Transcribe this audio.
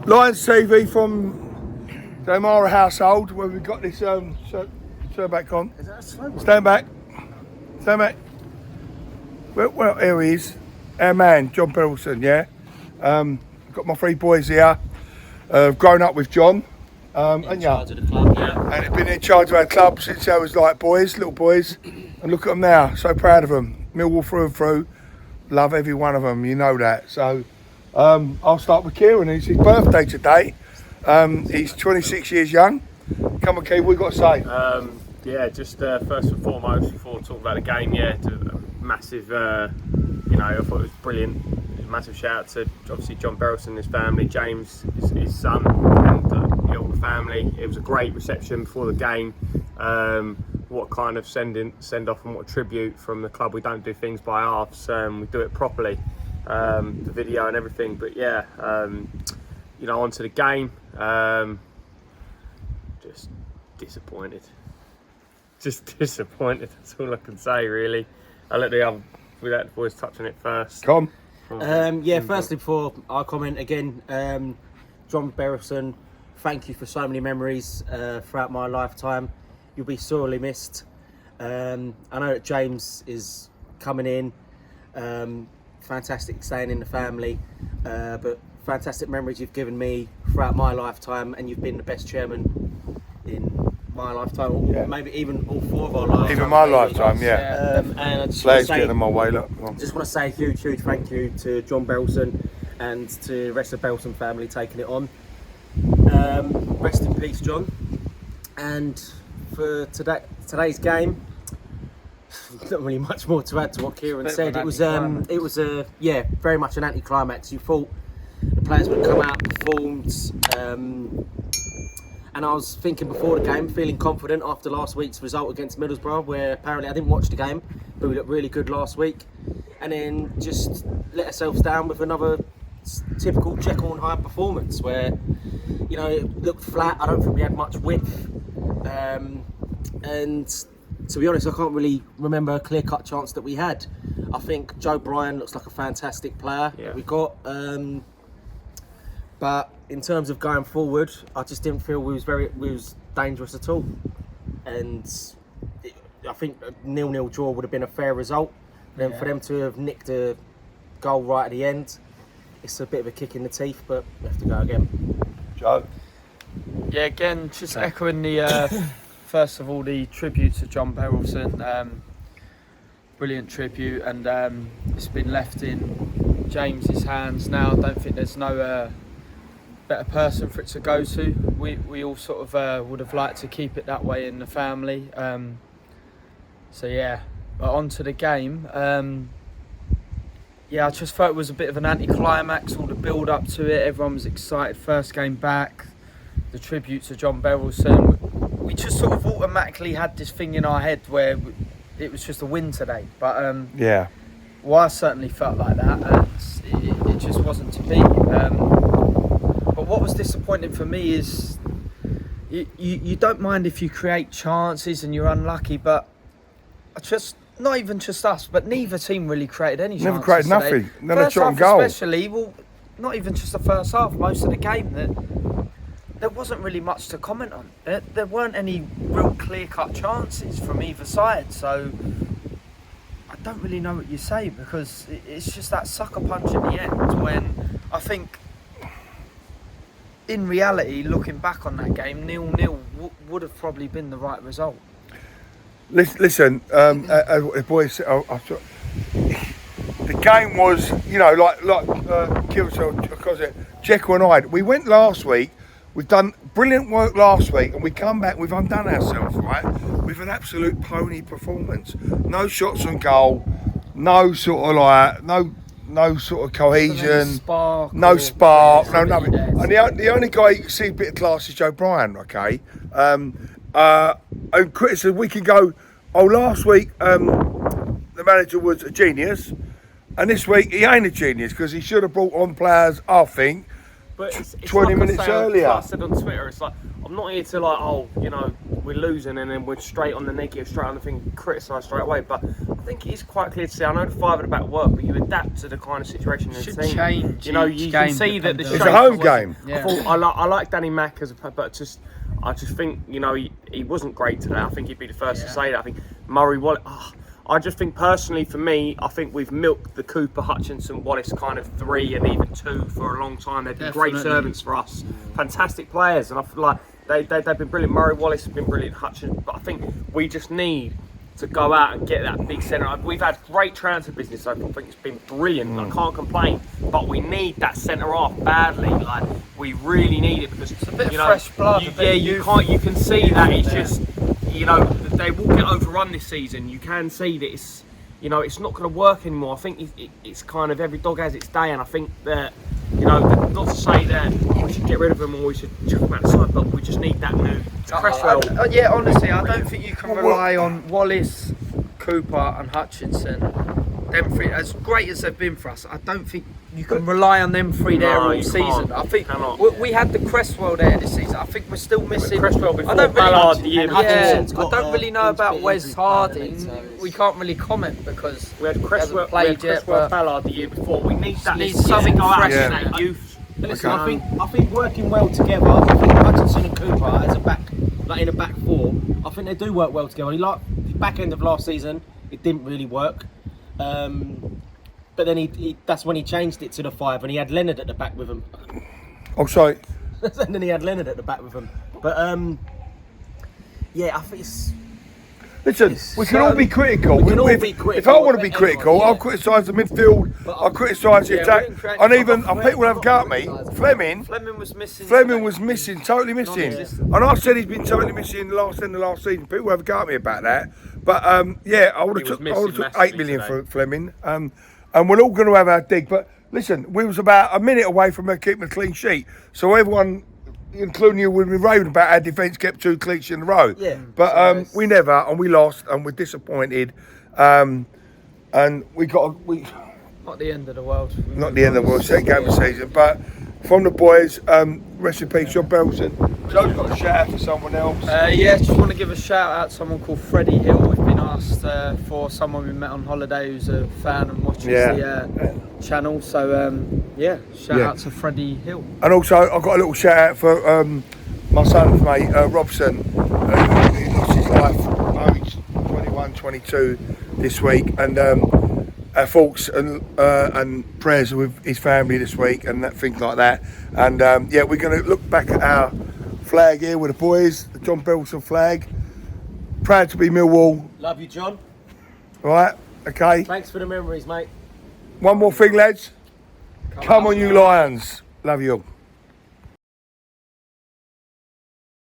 Lions TV from the O'Mara household, where we've got this. Turn back on. Is that a slow one? Stand back. Stand back. Well, here he is. Our man, John Berylson, yeah. Got my three boys here. Grown up with John. In charge of the club, yeah. And he's been in charge of our club since I was like little boys. And look at them now, so proud of them. Millwall through and through. Love every one of them, you know that. So I'll start with Kieran. It's his birthday today. He's 26 years young. Come on, Keith, what you got to say? Yeah, just first and foremost, before talking about the game, massive, I thought it was brilliant. Massive shout out to obviously John Berylson and his family, James, his son, and all the family. It was a great reception before the game. What kind of send off and what tribute from the club. We don't do things by halves, we do it properly. The video and everything, but yeah, onto the game. Just disappointed. Just disappointed. That's all I can say, really. I'll let the boys touch on it first. Come. Firstly, before I comment again, John Berylson, thank you for so many memories throughout my lifetime. You'll be sorely missed. I know that James is coming in. Fantastic staying in the family, but fantastic memories you've given me throughout my lifetime, and you've been the best chairman in my lifetime, or maybe even all four of our lifetimes. Even my lifetime, yeah. And I just Flags getting in my way, look. Just want to say a huge thank you to John Berylson and to the rest of the Berylson family taking it on. Rest in peace, John. And for today's game, not really much more to add to what Kieran said. It was very much an anticlimax. You thought the players would come out performed, and I was thinking before the game, feeling confident after last week's result against Middlesbrough, where apparently I didn't watch the game, but we looked really good last week, and then just let ourselves down with another typical Jekyll and Hyde performance where it looked flat. I don't think we had much width, and to be honest, I can't really remember a clear-cut chance that we had. I think Joe Bryan looks like a fantastic player. Yeah. We got, but in terms of going forward, I just didn't feel we was dangerous at all. And I think a 0-0 draw would have been a fair result. Then for them to have nicked a goal right at the end, it's a bit of a kick in the teeth. But we have to go again. Joe. Yeah, again, just echoing the. First of all, the tribute to John Berylson, brilliant tribute, and it's been left in James's hands now. I don't think there's no better person for it to go to. We all sort of would have liked to keep it that way in the family. But on to the game. I just thought it was a bit of an anticlimax, all the build up to it. Everyone was excited, first game back, the tribute to John Berylson. We just sort of automatically had this thing in our head where it was just a win today. But I certainly felt like that, and it just wasn't to be. But what was disappointing for me is you don't mind if you create chances and you're unlucky, but not even just us, but neither team really created any chances. Never created today. Nothing. Never First shot half on goal. Especially, not even just the first half, most of the game, there wasn't really much to comment on. There weren't any real clear-cut chances from either side, so I don't really know what you say, because it's just that sucker punch at the end when I think, in reality, looking back on that game, 0-0 would have probably been the right result. Listen, boys, the game was, like Kieran said, because Jekyll and Hyde. We went last week. We've done brilliant work last week, and we come back, we've undone ourselves, right? With an absolute pony performance. No shots on goal, no sort of cohesion, no spark, no nothing. And the only guy you can see a bit of class is Joe Bryan, okay? And Chris said we can go, last week the manager was a genius, and this week he ain't a genius, because he should have brought on players, I think, But it's 20 like minutes earlier. I said on Twitter, it's like, I'm not here to we're losing, and then we're straight on the negative, straight on the thing, criticise straight away. But I think it is quite clear to see. I know the 5 at the back work, but you adapt to the kind of situation in the Should team. change. You know, you can see that the It's shape a home was- game. Yeah. I like Danny Mack but I just think, you know, he wasn't great today. I think he'd be the first to say that. I think Murray Wallace. I just think personally, for me, I think we've milked the Cooper, Hutchinson, Wallace kind of 3 and even 2 for a long time. They've been great servants for us, fantastic players, and I feel like they've been brilliant. Murray Wallace has been brilliant, Hutchinson, but I think we just need to go out and get that big centre. We've had great transfer business, so I think it's been brilliant. I can't complain, but we need that centre half badly. Like, we really need it because It's a bit you of know, fresh blood. you can see that it's just, you know, they will get overrun this season. You can see that it's, you know, it's not going to work anymore. I think it's kind of every dog has its day, and I think that, you know, not to say that we should get rid of them or we should chuck them outside, but we just need that new Cresswell. Yeah, honestly, I don't think you can rely on Wallace, Cooper and Hutchinson. Them 3, as great as they've been for us, I don't think you can rely on them 3 there all you season. can't. I think Cannot. we had the Cresswell there this season. I think we're still missing Cresswell before I don't Ballard really, the year yeah, Hutchinson's I got don't really know about injury Wes Harding. plan, so We can't really comment because We had he hasn't Cresswell, played yet. But Ballard the year before. We need that. Need Let's something go out fresh and in that it. youth. Listen, Okay. I think working well together. I think Hutchinson and Cooper as a back, like in a back 4, I think they do work well together. Like the back end of last season, it didn't really work. But then he that's when he changed it to the 5, and he had Leonard at the back with him. Oh, sorry. And then he had Leonard at the back with him. But yeah, I think it's. Listen, we can all be critical. We can all If- be critical If I want to of be everyone, critical, yeah. I'll criticise the midfield. I'll criticise the Yeah, attack, we didn't create- and even I'm not people have a go at me. criticising. Fleming was missing. was missing, totally missing. Non-existent. And I said he's been totally missing the last end of last season. People have a go at me about that. But yeah, I would He have was took missing 8 massively million today. for Fleming. And we're all going to have our dig. But listen, we was about a minute away from keeping a clean sheet. So everyone, including you, would be raving about our defence kept 2 clean sheets in a row. Yeah. But we never, and we lost, and we're disappointed. And we Not the end of the world. not the end of the world, second game of the season. But from the boys, rest in peace, John Belson. Joe's got a shout out for someone else. Yeah, just want to give a shout out to someone called Freddie Hill. We've been asked for someone we met on holiday who's a fan and watches the channel. So yeah, shout out to Freddie Hill. And also, I've got a little shout out for my son's mate, Robson, who lost his life aged 21, 22 this week. And our thoughts and prayers are with his family this week and things like that. And yeah, we're going to look back at our flag here with the boys, the John Belson flag. Proud to be Millwall, Love you, John. right? Okay. Thanks for the memories, mate. One more thing, lads. Come on, you Lions. Love you all.